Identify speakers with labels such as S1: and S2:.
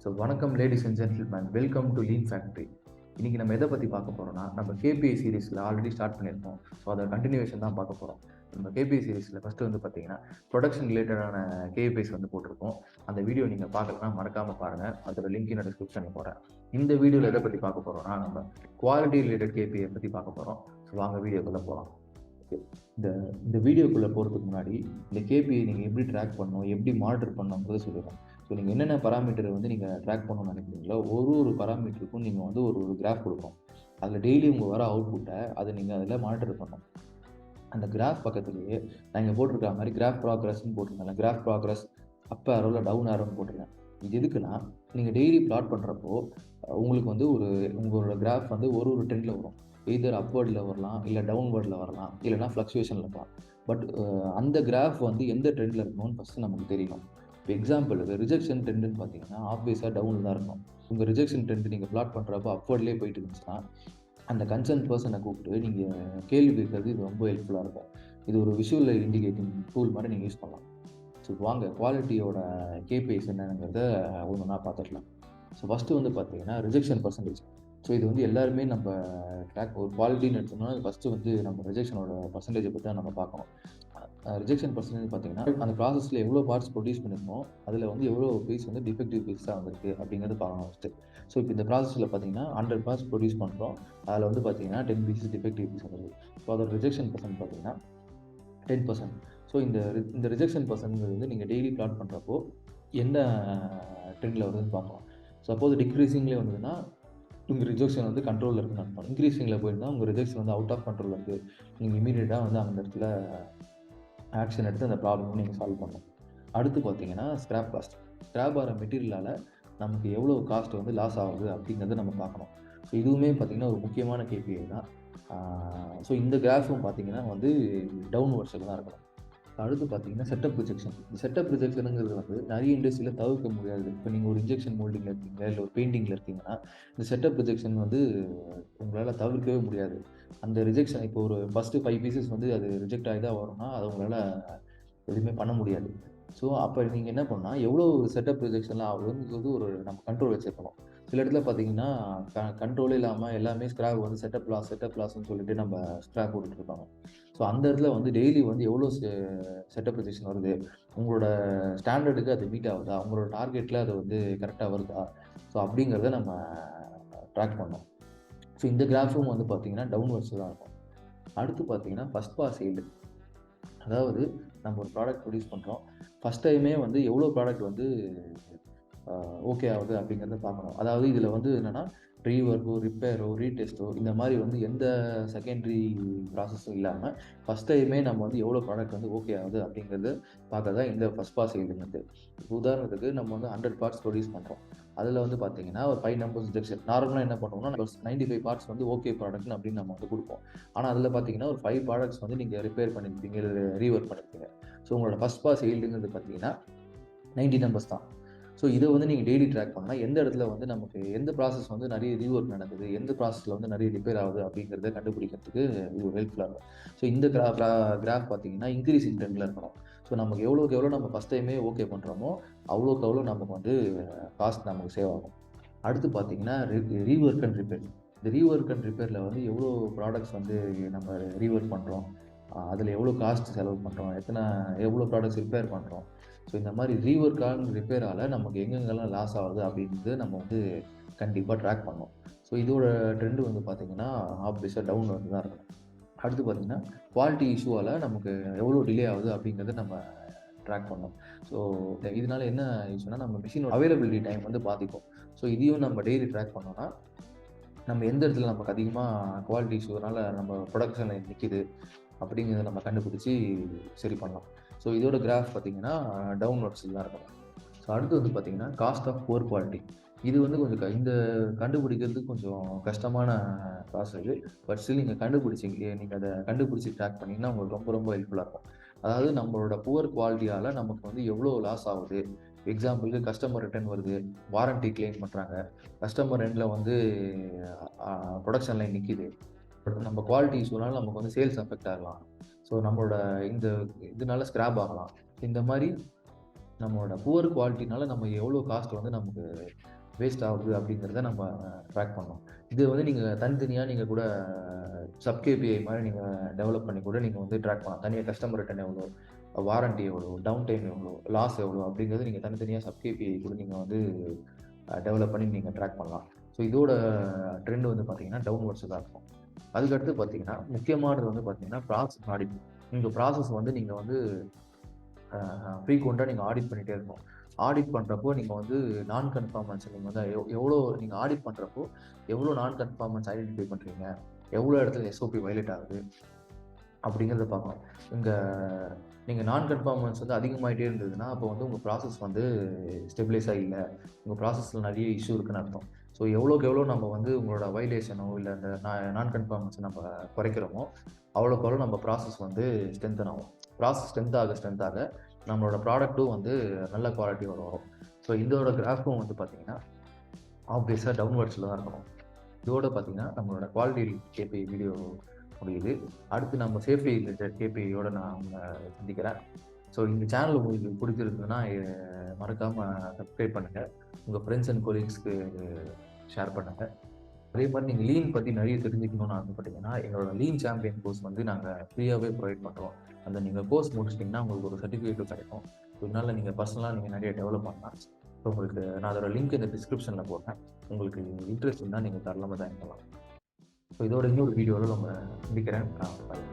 S1: So வணக்கம் ladies and gentlemen, welcome to lean factory. இன்றைக்கி நம்ம எதை பற்றி பார்க்க போகிறோம்னா, நம்ம KPI சீரீஸில் ஆல்ரெடி ஸ்டார்ட் பண்ணியிருக்கோம். ஸோ அதை கண்டினியூஷன் தான் பார்க்க போகிறோம். நம்ம KPI சீரீஸில் ஃபஸ்ட்டு வந்து பார்த்தீங்கன்னா ப்ரொடக்ஷன் ரிலேட்டடான KPIs வந்து போட்டிருக்கோம். அந்த வீடியோ நீங்கள் பார்க்கலன்னா மறக்காமல் பாருங்கள். அதோட லிங்க் நான் டிஸ்கிரிப்ஷனில் போகிறேன். இந்த வீடியோவில் எதை பற்றி பார்க்க போகிறோம்னா, நம்ம குவாலிட்டி ரிலேட்டட் KPI பற்றி பார்க்க போகிறோம். ஸோ வாங்க வீடியோக்குள்ளே போகலாம். இந்த வீடியோக்குள்ளே போகிறதுக்கு முன்னாடி இந்த KPI நீங்கள் எப்படி ட்ராக் பண்ணணும், எப்படி மானிட்டர் பண்ணணுங்கிறத சொல்லுவேன். ஸோ நீங்கள் என்னென்ன பராமீட்டரை வந்து நீங்கள் ட்ராக் பண்ணணும்னு நினைக்கிறீங்களோ ஒரு பராமீட்டருக்கும் நீங்கள் வந்து ஒரு கிராஃப் கொடுக்கணும். அதில் டெய்லி உங்கள் வர அவுட்புட்டை அதை நீங்கள் அதில் மானிட்டர் பண்ணணும். அந்த கிராஃப் பக்கத்துலேயே நான் இங்கே போட்டிருக்கிற மாதிரி கிராஃப் ப்ராக்ரஸ்ன்னு போட்டிருக்கேன். கிராஃப் ப்ராக்ரஸ் அப் ஆரோவில் டவுன் ஆரோன்னு போட்டிருக்கேன். இது எதுக்குன்னா, நீங்கள் டெய்லி பிளாட் பண்ணுறப்போ உங்களுக்கு வந்து உங்களோட கிராஃப் வந்து ஒரு ட்ரெண்டில் வரும். எய்தர் அப்வர்டில் வரலாம், இல்லை டவுன்வர்டில் வரலாம், இல்லைனா ஃப்ளக்சுவேஷனில் இருக்கலாம். பட் அந்த கிராஃப் வந்து எந்த ட்ரெண்டில் இருக்கணும்னு ஃபஸ்ட்டு நமக்கு தெரியணும். இப்போ எக்ஸாம்பிளுக்கு ரிஜெக்ஷன் ட்ரெண்டுன்னு பார்த்தீங்கன்னா ஆப்வியஸாக டவுனில் தான் இருக்கும். உங்கள் ரிஜெக்ஷன் ட்ரெண்டு நீங்கள் பிளாட் பண்ணுறப்போ அப்வர்ட்லேயே போயிட்டு இருந்துச்சுன்னா அந்த கன்சர்ன் பர்சனை கூப்பிட்டு நீங்கள் கேள்வி கேட்கறது இது ரொம்ப ஹெல்ப்ஃபுல்லாக இருக்கும். இது ஒரு விஷுவல் இண்டிகேட்டிங் டூல் மாதிரி நீங்கள் யூஸ் பண்ணலாம். ஸோ வாங்க குவாலிட்டியோட KPIs என்னங்கிறத ஒன்றுனா பார்த்துக்கலாம். ஸோ ஃபஸ்ட்டு வந்து பார்த்தீங்கன்னா ரிஜெக்ஷன் பர்சன்டேஜ். ஸோ இது வந்து எல்லாருமே நம்ம ட்ராக் ஒரு குவாலிட்டின்னு எடுத்தோம்னா ஃபஸ்ட்டு வந்து நம்ம ரிஜெக்ஷனோட பர்சன்டேஜை பற்றி தான் நம்ம பார்க்கணும். ரிஜெக்ஷன் பர்சன்டேஜ் பார்த்தீங்கன்னா அந்த ப்ராசஸில் எவ்வளோ பார்ட்ஸ் ப்ரொடியூஸ் பண்ணியிருக்கோம், அதில் வந்து எவ்வளோ பீஸ் வந்து டிஃபெக்டிவ் பீஸாக வந்திருக்கு அப்படிங்கிறது பார்க்கணும் ஃபஸ்ட்டு. ஸோ இப்போ இந்த ப்ராசஸில் பார்த்தீங்கன்னா 100 பார்ட்ஸ் ப்ரொடியூஸ் பண்ணுறோம், அதில் வந்து பார்த்தீங்கன்னா 10 பீஸஸ் டிஃபெக்டிவ் பீஸ் வருது. ஸோ அதோட ரிஜெக்ஷன் பர்சன்ட் பார்த்தீங்கன்னா 10%. ஸோ இந்த ரிஜெக்ஷன் பர்சன்ட்ங்கிறது வந்து நீங்கள் டெய்லி பிளாட் பண்ணுறப்போ என்ன ட்ரெண்டில் வருதுன்னு பார்க்கலாம். சப்போஸ் டிக்ரீசிங்லேயே வந்ததுன்னா உங்கள் ரிஜெக்ஷன் வந்து கண்ட்ரோலில் இருக்குன்னு அர்த்தம். இன்க்ரீஸிங்கில் போயிருந்தால் உங்கள் ரிஜெக்ஷன் வந்து அவுட் ஆஃப் கண்ட்ரோல் இருக்குது. நீங்கள் இமீடியட்டாக வந்து அந்த இடத்துல ஆக்ஷன் எடுத்து அந்த ப்ராப்ளம் நீங்கள் சால்வ் பண்ணணும். அடுத்து பார்த்தீங்கன்னா ஸ்கிராப் காஸ்ட். ஸ்கிராப் ஆகிற மெட்டீரியலால் நமக்கு எவ்வளோ காஸ்ட் வந்து லாஸ் ஆகுது அப்படிங்கிறத நம்ம பார்க்கணும். ஸோ இதுவுமே பார்த்திங்கன்னா ஒரு முக்கியமான KPI தான். ஸோ இந்த கிராஃபும் பார்த்திங்கன்னா வந்து டவுன்வர்ட்ஸில் தான் இருக்கணும். அடுத்து பார்த்தீங்கன்னா செட்டப் ரிஜெக்ஷன். இந்த செட்டப் ரிஜெக்ஷனுங்கிறது வந்து நிறைய இண்டஸ்ட்ரியில் தவிர்க்க முடியாது. இப்போ நீங்கள் ஒரு இன்ஜெக்ஷன் மோல்டிங்கில் இருக்கீங்க, இல்லை ஒரு பெயிண்டிங்கில் இருக்கீங்கன்னா இந்த செட்டப் ரிஜெக்ஷன் வந்து உங்களால் தவிர்க்கவே முடியாது. அந்த ரிஜெக்ஷன் இப்போ ஒரு ஃபஸ்ட்டு 5 பீசஸ் வந்து அது ரிஜெக்ட் ஆகி தான் வரும்னா அது உங்களால் எதுவுமே பண்ண முடியாது. ஸோ அப்போ நீங்கள் என்ன பண்ணால் எவ்வளோ செட்டப் ரிஜெக்ஷன்லாம் ஆகுதுங்கிறது நம்ம கண்ட்ரோல் வச்சுருக்கணும். சில இடத்துல பார்த்தீங்கன்னா கண்ட்ரோலே இல்லாமல் எல்லாமே ஸ்க்ராப் வந்து செட்டப் லாஸ்ன்னு சொல்லிட்டு நம்ம ஸ்க்ராப் போட்டுட்ருப்பாங்க. ஸோ அந்த இடத்துல வந்து டெய்லி வந்து எவ்வளோ செட்டப் ரிஜெக்ஷன் வருது, உங்களோட ஸ்டாண்டர்டுக்கு அது மீட் ஆகுதா, உங்களோட டார்கெட்டில் அது வந்து கரெக்டாக வருதா, ஸோ அப்படிங்கிறத நம்ம ட்ராக் பண்ணோம். ஸோ இந்த கிராஃபும் வந்து பார்த்திங்கன்னா டவுன்வர்ட்ஸ் தான் இருக்கும். அடுத்து பார்த்தீங்கன்னா ஃபஸ்ட் பாஸ் சேல். அதாவது நம்ம ஒரு ப்ராடக்ட் ப்ரொடியூஸ் பண்ணுறோம், ஃபஸ்ட் டைமே வந்து எவ்வளோ ப்ராடக்ட் வந்து ஓகே ஆகுது அப்படிங்கிறத பார்க்கணும். அதாவது இதில் வந்து என்னென்னா ரீவொர்க்கோ, ரிப்பேரோ, ரீடெஸ்ட்டோ இந்த மாதிரி வந்து எந்த செகண்டரி ப்ராசஸும் இல்லாமல் ஃபஸ்ட் டைமே நம்ம வந்து எவ்வளோ ப்ராடக்ட் வந்து ஓகே ஆகுது அப்படிங்கிறது பார்க்க தான் இந்த ஃபஸ்ட் பாஸ் சேல்ங்கிறது. உதாரணத்துக்கு நம்ம வந்து 100 பார்ட்ஸ் ப்ரொடியூஸ் பண்ணுறோம், அதில் வந்து பார்த்தீங்கன்னா ஒரு 5 நம்பர்ஸ் ரிஜெக்ஷன். நார்மலாக என்ன பண்ணுவோம்னா 95 பார்ட்ஸ் வந்து ஓகே ப்ராடக்ட்னு அப்படின்னு நம்ம வந்து கொடுப்போம். ஆனால் அதில் பார்த்தீங்கன்னா ஒரு 5 ப்ராடக்ட்ஸ் வந்து நீங்கள் ரிப்பேர் பண்ணியிருப்பீங்க, இல்லை ரீவொர்க் பண்ணியிருப்பீங்க. ஸோ உங்களோட ஃபஸ்ட் பாஸ் சேல்ங்கிறது பார்த்தீங்கன்னா 90 நம்பர்ஸ் தான். ஸோ இதை வந்து நீங்கள் டெய்லி ட்ராக் பண்ணால் எந்த இடத்துல வந்து நமக்கு எந்த ப்ராசஸ் வந்து நிறைய ரீவொர்க் நடக்குது, எந்த ப்ராசஸில் வந்து நிறைய ரிப்பேர் ஆகுது அப்படிங்கிறத கண்டுபிடிக்கிறதுக்கு இது ஒரு ஹெல்ப்ஃபுல்லாக இருக்கும். ஸோ இந்த கிராஃப் பார்த்தீங்கன்னா இன்க்ரீஸிங் ட்ரெண்டில் இருக்கணும். ஸோ நமக்கு எவ்வளோக்கு எவ்வளோ நம்ம ஃபஸ்ட் டைமே ஓகே பண்ணுறோமோ அவ்வளோக்கு எவ்வளோ நமக்கு வந்து காஸ்ட் நமக்கு சேவ் ஆகும். அடுத்து பார்த்தீங்கன்னா ரீவொர்க் அண்ட் ரிப்பேர். இந்த ரீவொர்க் அண்ட் ரிப்பேரில் வந்து எவ்வளோ ப்ராடக்ட்ஸ் வந்து நம்ம ரீவொர்க் பண்ணுறோம், அதில் எவ்வளோ காஸ்ட் செலவு பண்ணுறோம், எவ்வளோ ப்ராடக்ட்ஸ் ரிப்பேர் பண்ணுறோம். ஸோ இந்த மாதிரி ரீவொர்க் அண்ட் ரிப்பேரால் நமக்கு எங்கெங்கெல்லாம் லாஸ் ஆகுது அப்படின்றது நம்ம வந்து கண்டிப்பாக ட்ராக் பண்ணோம். ஸோ இதோட ட்ரெண்டு வந்து பார்த்திங்கன்னா ஆப்வியஸாக டவுன் வந்து தான் இருக்கணும். அடுத்து பார்த்திங்கன்னா குவாலிட்டி இஷ்யூவால் நமக்கு எவ்வளோ டிலே ஆகுது அப்படிங்கிறத நம்ம ட்ராக் பண்ணோம். ஸோ இதனால் என்ன யூஸ்னா நம்ம மிஷினோட அவைலபிலிட்டி டைம் வந்து பாதிக்கும். ஸோ இதையும் நம்ம டெய்லி ட்ராக் பண்ணோம்னா நம்ம எந்த இடத்துல நமக்கு அதிகமாக குவாலிட்டி இஷ்யூனால நம்ம ப்ரொடக்ஷனில் நிற்கிது அப்படிங்கிறத நம்ம கண்டுபிடிச்சி சரி பண்ணலாம். ஸோ இதோட கிராஃப் பார்த்திங்கன்னா டவுன்வர்ட்ஸில் தான் இருக்கணும். ஸோ அடுத்து வந்து பார்த்திங்கன்னா காஸ்ட் ஆஃப் புவர் குவாலிட்டி. இது வந்து கொஞ்சம் இந்த கண்டுபிடிக்கிறதுக்கு கொஞ்சம் கஷ்டமான ப்ராசஸ். பட் ஸ்டில் நீங்கள் அதை கண்டுபிடிச்சி ட்ராக் பண்ணிங்கன்னா உங்களுக்கு ரொம்ப ரொம்ப ஹெல்ப்ஃபுல்லாக இருக்கும். அதாவது நம்மளோட புவர் குவாலிட்டியால் நமக்கு வந்து எவ்வளோ லாஸ் ஆகுது. எக்ஸாம்பிளுக்கு கஸ்டமர் ரிட்டர்ன் வருது, வாரண்ட்டி கிளைம் பண்ணுறாங்க, கஸ்டமர் எண்டில் வந்து ப்ரொடக்ஷன் லைன் நிற்கிது. பட் நம்ம குவாலிட்டி இஷ்யூனால நமக்கு வந்து சேல்ஸ் அஃபெக்ட் ஆகலாம். ஸோ நம்மளோட இதனால ஸ்க்ராப் ஆகலாம். இந்த மாதிரி நம்மளோட புவர் குவாலிட்டினால நம்ம எவ்வளோ காஸ்ட் வந்து நமக்கு வேஸ்ட் ஆகுது அப்படிங்கிறத நம்ம ட்ராக் பண்ணோம். இது வந்து நீங்கள் தனித்தனியாக நீங்கள் கூட சப் கேபிஐ மாதிரி நீங்கள் டெவலப் பண்ணி கூட நீங்கள் வந்து ட்ராக் பண்ணலாம். தனியாக கஸ்டமர் ரிட்டர்ன் எவ்வளோ, வாரண்டி எவ்வளோ, டவுன் டைம் எவ்வளோ, லாஸ் எவ்வளோ அப்படிங்கிறது நீங்கள் தனித்தனியாக சப் கேபிஐ கூட நீங்கள் வந்து டெவலப் பண்ணி நீங்கள் ட்ராக் பண்ணலாம். ஸோ இதோட ட்ரெண்ட் வந்து பார்த்தீங்கன்னா டவுன்வர்ட்ஸ் தான் இருக்கும். அதுக்கடுத்து பார்த்தீங்கன்னா முக்கியமானது வந்து பார்த்தீங்கன்னா ப்ராசஸ் ஆடிட். உங்கள் ப்ராசஸ் வந்து நீங்கள் வந்து ஃப்ரீக்வெண்ட்டாக நீங்கள் ஆடிட் பண்ணிகிட்டே இருக்கணும். ஆடிட் பண்ணுறப்போ நீங்கள் வந்து நான் கன்ஃபார்மன்ஸ் நீங்கள் வந்து எவ்வளோ நீங்கள் ஆடிட் பண்ணுறப்போ எவ்வளோ நான் கன்ஃபார்மன்ஸ் ஐடென்டிஃபை பண்ணுறீங்க, எவ்வளோ இடத்துல எஸ்ஓபி வயலேட் ஆகுது அப்படிங்கிறத பார்க்கணும். இங்கே நீங்கள் நான் கன்ஃபார்மன்ஸ் வந்து அதிகமாகிட்டே இருந்ததுன்னா அப்போ வந்து உங்கள் ப்ராசஸ் வந்து ஸ்டெபிலைஸாக இல்லை, உங்கள் ப்ராசஸில் நிறைய இஷ்யூ இருக்குன்னு அர்த்தம். ஸோ எவ்வளோக்கு எவ்வளோ நம்ம வந்து உங்களோட வயலேஷனோ இல்லை அந்த நான் கன்ஃபார்மன்ஸை நம்ம குறைக்கிறோமோ அவ்வளோக்கு எவ்வளோ நம்ம ப்ராசஸ் வந்து ஸ்ட்ரென்தன் ஆகும். ப்ராசஸ் ஸ்ட்ரென்த் ஆக நம்மளோட ப்ராடக்ட்டும் வந்து நல்ல குவாலிட்டியோட வரும். ஸோ இதோட கிராஃபும் வந்து பார்த்தீங்கன்னா ஆப்வியஸாக டவுன்வர்ட்ஸில் தான் இருக்கணும். இதோட பார்த்தீங்கன்னா நம்மளோட குவாலிட்டி கேபிஐ வீடியோ முடியுது. அடுத்து நம்ம சேஃப்டி ரிலேட்டட் கேபிஐயோட நான் உங்களை சந்திக்கிறேன். ஸோ இந்த சேனல் உங்களுக்கு பிடிச்சிருக்குன்னா மறக்காமல் சப்ஸ்கிரைப் பண்ணுங்கள், உங்கள் ஃப்ரெண்ட்ஸ் அண்ட் கொலீக்ஸ்க்கு ஷேர் பண்ணுங்கள். அதே மாதிரி நீங்கள் லீன் பற்றி நிறைய தெரிஞ்சுக்கணும்னு ஆசைப்பட்டீங்கன்னா எங்களோட லீன் சாம்பியன் கோர்ஸ் வந்து நாங்கள் ஃப்ரீயாகவே ப்ரொவைட் பண்ணுறோம். அந்த நீங்கள் கோர்ஸ் முடிச்சிட்டிங்கன்னா உங்களுக்கு ஒரு சர்டிஃபிகேட்டும் கிடைக்கும். இதனால நீங்கள் பர்சனலாக நீங்கள் நிறைய டெவலப் பண்ணலாம். ஸோ உங்களுக்கு நான் அதோட லிங்க் இந்த டிஸ்கிரிப்ஷனில் போடுறேன். உங்களுக்கு இன்ட்ரெஸ்ட் இருந்தால் நீங்கள் தாராளமாக ஜாயின் பண்ணலாம். ஸோ இதோட இன்னொரு வீடியோவில் நம்ம சந்திக்கிறேன். பாய்.